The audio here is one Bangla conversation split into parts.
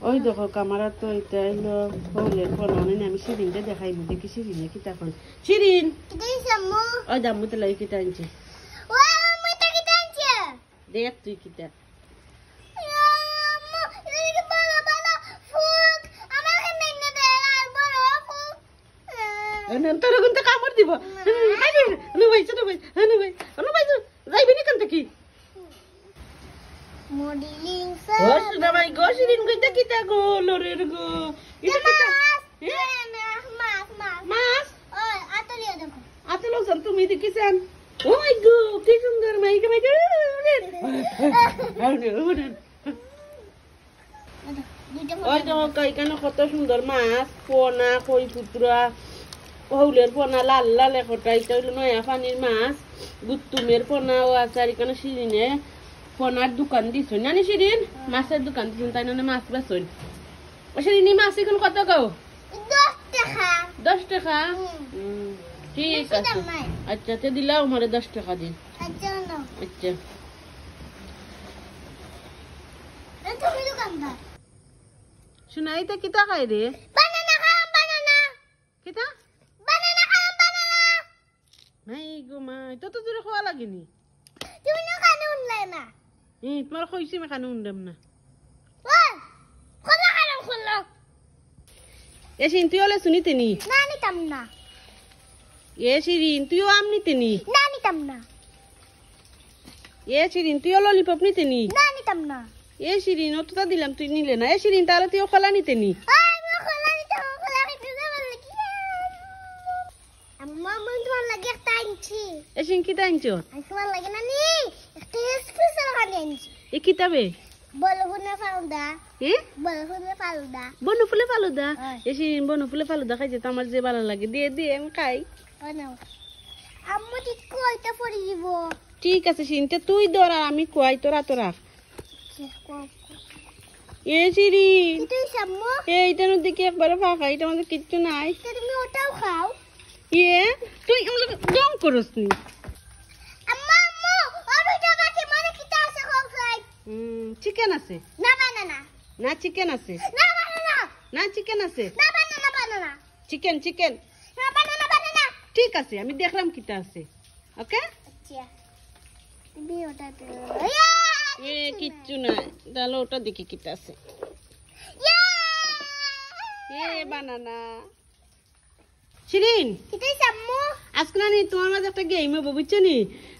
ওই দেখো ক্যামেরা তো এটা হলো হলের ফোন অনেক আমি শিরিনটা দেখাইব দেখি শিরিনে কিতা করে শিরিন ওই দাম্মু তো লাই কিতা আনছে দেখ তুই কিতা তোর কিন্তু কামড় দিব যাইবি না কেন কি Modeling Gosh, na may gosh, din ko kita go, lorer go. Mas? Oh, ato lihat aku. Ato log san tumi dikisan. Oh my god, ki sundar mai ka mai. Oy to kai kana কত সুন্দর মাছ পোনা কই পুত্রা হৌলের পোনা লাল লাল একটা এটা হলো নয়া পানির মাছ গুত্তুমের পোনা ও আচারি কানা শিরিনে পোনার দোকান দিছুন নানি শিরিন মাছের দোকান দিছুন তাই না মাছ বেচুন ও শিরিনি মাছ এখন কত কও 10 টাকা 10 টাকা ঠিক আছে আচ্ছা তে দিলাও আমারে 10 টাকা দিন আচ্ছা না আচ্ছা তুমি দোকানদার শুনাই তে কিতা খাই রে বানানা খাম বানানা কিতা বানানা খাম বানানা নাই গো মা তো তো দূরে খাওয়া লাগেনি তুমি না কানে উনলে না তোমার কইছি আমি খানো উন্ডাম না ওই খোলা খালাম খোলা এ শিন তুই ওলে শুনিতে নি না নিতাম না এ শিরিন তুইও আম নিতে নি না নিতাম না এ শিরিন তুইও ললিপপ নিতে নি না নিতাম না এ শিরিন অতটা দিলাম তুই নিলে না এ শিরিন তাহলে তুইও কলা নিতে নি আমি খোলা নিতাম খোলা খেতে যাবার লাগি আম্মা মন তোমার লাগে একটা আনছি এ শিন কিতা আনছো আমি তোমার লাগে না নি একটা স্পেশাল খালি আনছি এ কিতাবে বলহুনে ফালুদা এ বলহুনে ফালুদা বনু ফুলে ফালুদা হ্যাঁ। এ শিরিন বনু ফুলে ফালুদা খাইছে তো আমার যে ভালো লাগে দিয়ে দিয়ে আমি খাই বানাও আম্মু ঠিক কইটা পড়ে দিব ঠিক আছে শিনতে তুই ধর আর আমি কই তোরা তোরা এ শিরিন তুই আম্মু এইটার দিকে একবারে ফাঁকা এটা আমাদের কিচ্ছু নাই তুমি ওটাও খাও ইয়ে তুই আমাদের জং করস নি আম্মা আম্মু ওটা বাকি মানে কিটা আছে খাই চিকেন আছে না বানানা না চিকেন আছে না বানানা না চিকেন আছে না বানানা বানানা চিকেন চিকেন না বানানা বানানা ঠিক আছে আমি দেখলাম কিটা আছে ওকে আচ্ছা তুমি ওটা এ কিচ্ছু না তাহলে ওটা দেখি কিটা আছে এ বানানা শিরিন কিটাই আম্মু আজকে না নি তোমার মাঝে একটা গেম হবে বুঝছো নি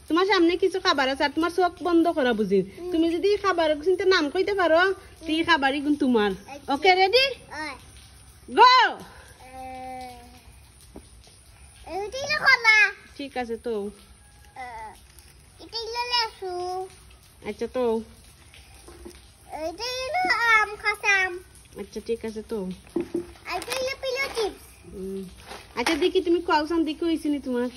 তোমার সামনে কিছু খাবার আছে আর তোমার চোখ বন্ধ করা বুঝি তুমি যদি খাবার চিন্তা নাম কইতে পারো তুই খাবারই গুণ তোমার ওকে রেডি ওই গো এটাই না খোলা ঠিক আছে তো এটাই না লেসু আচ্ছা তো এটাই না আম খাসাম আচ্ছা ঠিক আছে তো এটাই না পিলো চিপস আচ্ছা দেখি তুমি কলসান দেখি হয়েছি নি তোমার